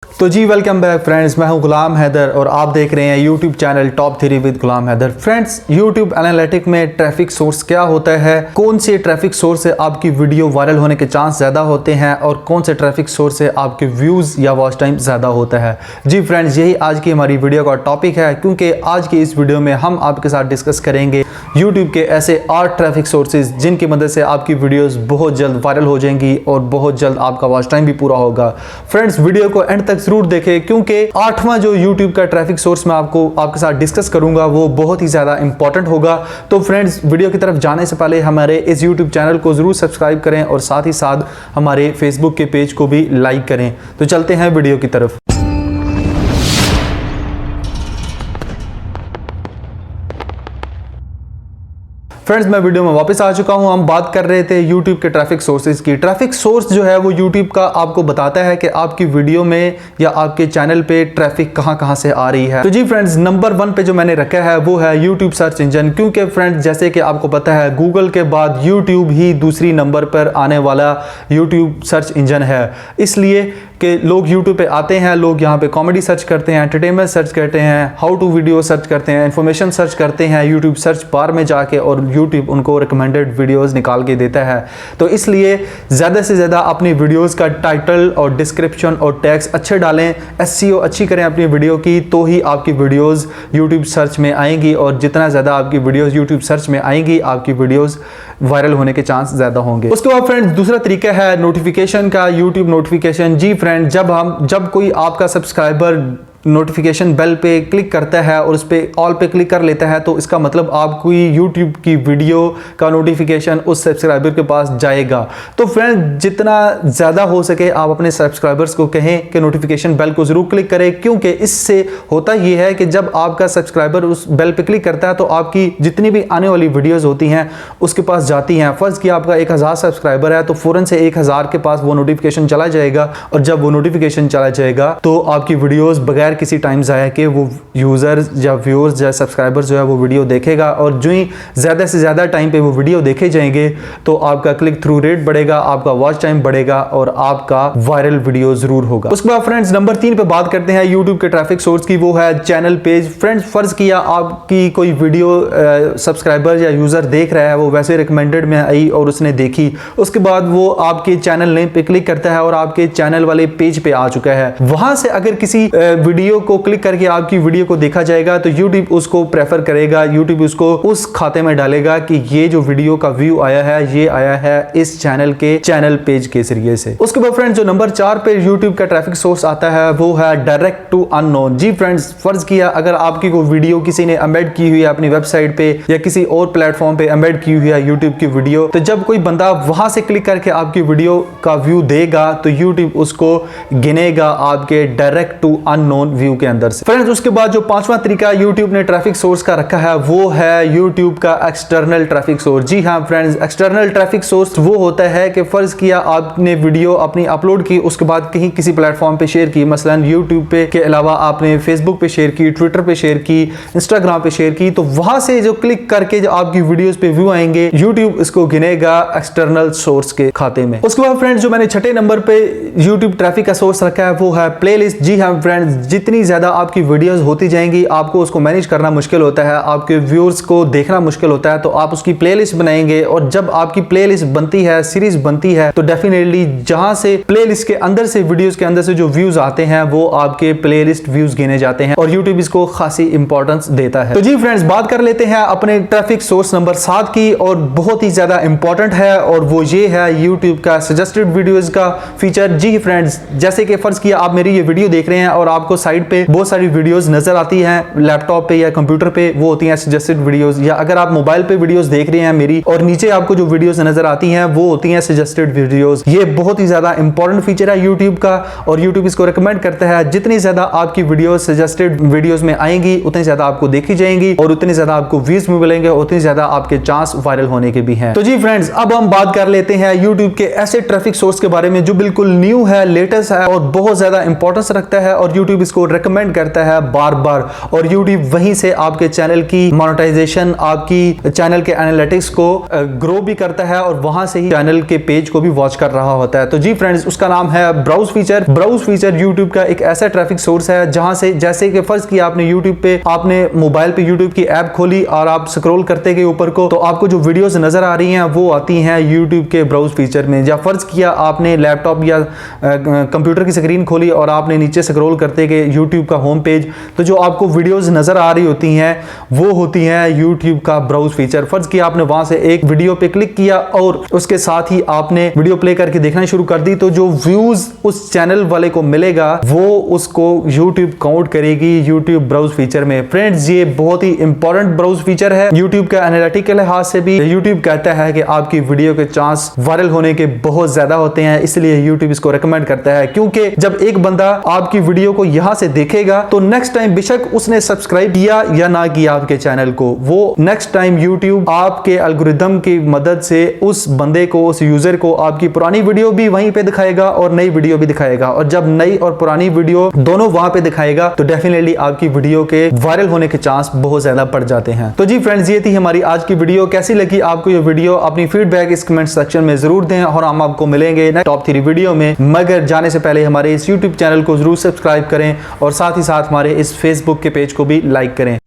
तो जी welcome back friends, मैं हूं गुलाम हैदर और आप देख रहे हैं YouTube channel top 3 with Ghulam Haider. Friends, YouTube analytic में ट्रैफिक सोर्स क्या होता है, कौन से ट्रैफिक सोर्स से आपकी वीडियो वायरल होने के चांस ज़्यादा होते हैं और कौन से ट्रैफिक सोर्स से आपके व्यूज़ या वॉच टाइम ज़्यादा होता है। जी फ्रेंड्स, यही आज की हमारी वीडियो का टॉपिक है, क्योंकि आज की इस वीडियो में हम आपके साथ डिस्कस करेंगे यूट्यूब के ऐसे 8 ट्रैफिक सोर्सेज जिनकी मदद से आपकी वीडियोज़ बहुत जल्द वायरल हो जाएंगी और बहुत जल्द आपका वॉच टाइम भी पूरा होगा। फ्रेंड्स, वीडियो को एंड तक जरूर देखें, क्योंकि 8वां जो YouTube का ट्रैफिक सोर्स मैं आपके साथ डिस्कस करूंगा वो बहुत ही ज़्यादा इंपॉर्टेंट होगा। तो फ्रेंड्स, वीडियो की तरफ जाने से पहले हमारे इस YouTube चैनल को ज़रूर सब्सक्राइब करें और साथ ही साथ हमारे फेसबुक के पेज को भी लाइक करें। तो चलते हैं वीडियो की तरफ। फ्रेंड्स, मैं वीडियो में वापस आ चुका हूं। हम बात कर रहे थे यूट्यूब के ट्रैफिक सोर्सेज की। ट्रैफिक सोर्स जो है वो यूट्यूब का आपको बताता है कि आपकी वीडियो में या आपके चैनल पे ट्रैफिक कहां से आ रही है। तो जी फ्रेंड्स, नंबर 1 पे जो मैंने रखा है वो है यूट्यूब सर्च इंजन, क्योंकि फ्रेंड्स जैसे कि आपको पता है गूगल के बाद यूट्यूब ही दूसरी नंबर पर आने वाला यूट्यूब सर्च इंजन है। इसलिए कि लोग यूट्यूब पे आते हैं, लोग यहाँ पे कॉमेडी सर्च करते हैं, एंटरटेनमेंट सर्च करते हैं, हाउ टू वीडियो सर्च करते हैं, इन्फॉर्मेशन सर्च करते हैं यूट्यूब सर्च बार में जाके, और यूट्यूब उनको रिकमेंडेड वीडियोस निकाल के देता है। तो इसलिए ज़्यादा से ज़्यादा अपनी वीडियोस का टाइटल और डिस्क्रिप्शन और टैग्स अच्छे डालें, एसईओ अच्छी करें अपनी वीडियो की, तो ही आपकी वीडियोस यूट्यूब सर्च में आएंगी, और जितना ज़्यादा आपकी वीडियोस यूट्यूब सर्च में आएंगी आपकी वीडियोस वायरल होने के चांस ज़्यादा होंगे। उसके बाद फ्रेंड्स, दूसरा तरीका है नोटिफिकेशन का, यूट्यूब नोटिफिकेशन। जी फ्रेंड, जब कोई आपका सब्सक्राइबर नोटिफिकेशन बेल पे क्लिक करता है और उस पर ऑल पे क्लिक कर लेता है, तो इसका मतलब आपको यूट्यूब की वीडियो का नोटिफिकेशन उस सब्सक्राइबर के पास जाएगा। तो फ्रेंड, जितना ज़्यादा हो सके आप अपने सब्सक्राइबर्स को कहें कि नोटिफिकेशन बेल को ज़रूर क्लिक करें, क्योंकि इससे होता ये है कि जब आपका सब्सक्राइबर उस बेल पे क्लिक करता है तो आपकी जितनी भी आने वाली वीडियोज़ होती हैं उसके पास जाती हैं। फ़र्ज़ कि आपका 1000 सब्सक्राइबर है तो फ़ौरन से 1000 के पास वो नोटिफिकेशन चला जाएगा, और जब वो नोटिफिकेशन चला जाएगा तो आपकी वीडियोज़ बगैर किसी टाइम ज़ाया के वो यूज़र्स या व्यूअर्स या सब्सक्राइबर्स जो है वो वीडियो देखेगा, और जो ही ज़्यादा से ज़्यादा टाइम पे वो वीडियो देखे जाएंगे तो आपका क्लिक थ्रू रेट बढ़ेगा, आपका वॉच टाइम बढ़ेगा और आपका वायरल वीडियो ज़रूर होगा। उसके बाद फ्रेंड्स, नंबर 3 पे बात करते हैं यूट्यूब के ट्रैफिक सोर्स की, वो है चैनल पेज। फ्रेंड्स, फ़र्ज़ किया आपकी कोई वीडियो सब्सक्राइबर या यूज़र देख रहा है, वो वैसे रिकमेंडेड में आई और उसने देखी, उसके बाद वो आपके चैनल नेम पे क्लिक करता है और आपके चैनल वाले पेज पे आ चुका है। वहां से अगर किसी वीडियो को क्लिक करके आपकी वीडियो को देखा जाएगा तो यूट्यूब उसको प्रेफर करेगा, यूट्यूब उसको उस खाते में डालेगा कि ये जो वीडियो का व्यू आया है ये आया है इस चैनल के चैनल पेज के जरिए से। उसके बाद फ्रेंड्स, जो नंबर 4 पे यूट्यूब का ट्रैफिक सोर्स आता है वो है डायरेक्ट टू अननोन। जी फ्रेंड्स, फर्ज किया अगर आपकी कोई वीडियो किसी ने एम्बेड की हुई है अपनी वेबसाइट पे या किसी और प्लेटफॉर्म पे एम्बेड की हुई है यूट्यूब की वीडियो, तो जब कोई बंदा वहां से क्लिक करके आपकी वीडियो का व्यू देगा तो यूट्यूब उसको गिनेगा आपके डायरेक्ट टू अननोन व्यू के अंदर से। फ्रेंड्स, उसके बाद जो 5वां तरीका यूट्यूब ने ट्रैफिक सोर्स का रखा है वो है यूट्यूब का एक्सटर्नल ट्रैफिक सोर्स। जी हाँ फ्रेंड्स, एक्सटर्नल ट्रैफिक सोर्स वो होता है कि फर्ज किया आपने वीडियो अपनी अपलोड की, उसके बाद कहीं किसी प्लेटफॉर्म पे शेयर की, मसलन यूट्यूब पे के अलावा आपने फेसबुक पे शेयर की, ट्विटर पे शेयर की, इंस्टाग्राम पे शेयर की, तो वहां से जो क्लिक करके जो आपकी वीडियोस पे व्यू आएंगे यूट्यूब इसको गिनेगा एक्सटर्नल सोर्स के खाते में। उसके बाद फ्रेंड्स, जो मैंने 6ठे नंबर पे यूट्यूब ट्रैफिक का सोर्स रखा है वो है प्लेलिस्ट। जी हाँ फ्रेंड्स, जितनी ज्यादा आपकी वीडियोस होती जाएंगी आपको उसको मैनेज करना मुश्किल होता है, आपके व्यूअर्स को देखना मुश्किल होता है, तो आप उसकी प्लेलिस्ट बनाएंगे, और जब आपकी प्लेलिस्ट बनती है, सीरीज बनती है, तो डेफिनेटली जहां से प्लेलिस्ट के अंदर से वीडियोस के अंदर से जो व्यूज आते हैं वो आपके प्लेलिस्ट व्यूज गिने जाते हैं, और यूट्यूब इसको खासी इंपॉर्टेंस देता है। तो जी फ्रेंड्स, बात कर लेते हैं अपने ट्रैफिक सोर्स नंबर 7 की, और बहुत ही ज्यादा इंपॉर्टेंट है, और वो ये है यूट्यूब का सजेस्टेड वीडियोज का फीचर। जी फ्रेंड्स, जैसे कि फर्ज किया आप मेरी ये वीडियो देख रहे हैं और आपको साइड पे बहुत सारी वीडियोस नजर आती हैं लैपटॉप पे या कंप्यूटर पे, वो होती हैं सजेस्टेड वीडियोस, या अगर आप मोबाइल पे वीडियोस देख रहे हैं मेरी और नीचे आपको जो वीडियोस नजर आती हैं वो होती हैं सजेस्टेड वीडियोस। ये बहुत ही ज्यादा इंपॉर्टेंट फीचर है यूट्यूब का, और यूट्यूब इसको रिकमेंड करता है जितनी ज्यादा आपकी वीडियोस सजेस्टेड वीडियोस में आएंगी उतनी ज्यादा आपको देखी जाएंगी, और उतनी ज्यादा आपको व्यूज मिलेंगे, उतनी ज्यादा आपके चांस वायरल होने के भी हैं। तो जी फ्रेंड्स, अब हम बात कर लेते हैं यूट्यूब के ऐसे ट्रैफिक सोर्स के बारे में जो बिल्कुल न्यू है, लेटेस्ट है और बहुत ज्यादा इंपॉर्टेंस रखता है, और यूट्यूब इसको इसको रेकमेंड करता है बार बार, और यूट्यूब वहीं से आपके चैनल की मोनेटाइजेशन, आपकी चैनल के एनालिटिक्स को ग्रो भी करता है और वहां से ही चैनल के पेज को भी वॉच कर रहा होता है। तो जी फ्रेंड्स, उसका नाम है browse feature. Browse feature YouTube का एक ऐसा ट्रैफिक सोर्स है जहां से, जैसे कि फर्ज किया आपने यूट्यूब पे, आपने मोबाइल पे यूट्यूब की ऐप खोली और आप स्क्रॉल करते गए ऊपर को, तो आपको जो वीडियोस नजर आ रही हैं वो आती हैं यूट्यूब के ब्राउज फीचर में। या फर्ज किया आपने लैपटॉप या कंप्यूटर की स्क्रीन खोली और आपने नीचे स्क्रॉल करते गए यूट्यूब का होम पेज, तो जो आपको वीडियोस नजर आ रही होती हैं वो होती हैं यूट्यूब का ब्राउज फीचर। फर्ज किया आपने वहां से एक वीडियो पे क्लिक किया और उसके साथ ही आपने वीडियो प्ले करके देखना शुरू कर दी, तो जो व्यूज उस चैनल वाले को मिलेगा वो उसको यूट्यूब काउंट करेगी यूट्यूब ब्राउज फीचर में। फ्रेंड्स, ये बहुत ही इंपॉर्टेंट ब्राउज फीचर है यूट्यूब के एनालिटिक के लिहाज से भी। यूट्यूब कहता है कि आपकी वीडियो के चांस वायरल होने के बहुत ज्यादा होते हैं, इसलिए यूट्यूब इसको रेकमेंड करता है, क्योंकि जब एक बंदा आपकी वीडियो को यहां से देखेगा तो नेक्स्ट टाइम बेशक उसने सब्सक्राइब किया या ना किया आपके चैनल को, वो नेक्स्ट टाइम यूट्यूब आपके एल्गोरिथम की मदद से उस बंदे को, उस यूजर को आपकी पुरानी वीडियो भी वहीं पे दिखाएगा और नई वीडियो भी दिखाएगा। और जब नई और पुरानी वीडियो दोनों वहां पे दिखाएगा तो डेफिनेटली आपकी वीडियो के वायरल होने के चांस बहुत ज्यादा बढ़ जाते हैं। तो जी फ्रेंड्स, ये थी हमारी आज की वीडियो। कैसी लगी आपको ये वीडियो? अपनी फीडबैक इस कमेंट सेक्शन में जरूर दें और हम आपको मिलेंगे टॉप 3 वीडियो में। मगर जाने से पहले हमारे इस यूट्यूब चैनल को जरूर सब्सक्राइब करें और साथ ही साथ हमारे इस फेसबुक के पेज को भी लाइक करें।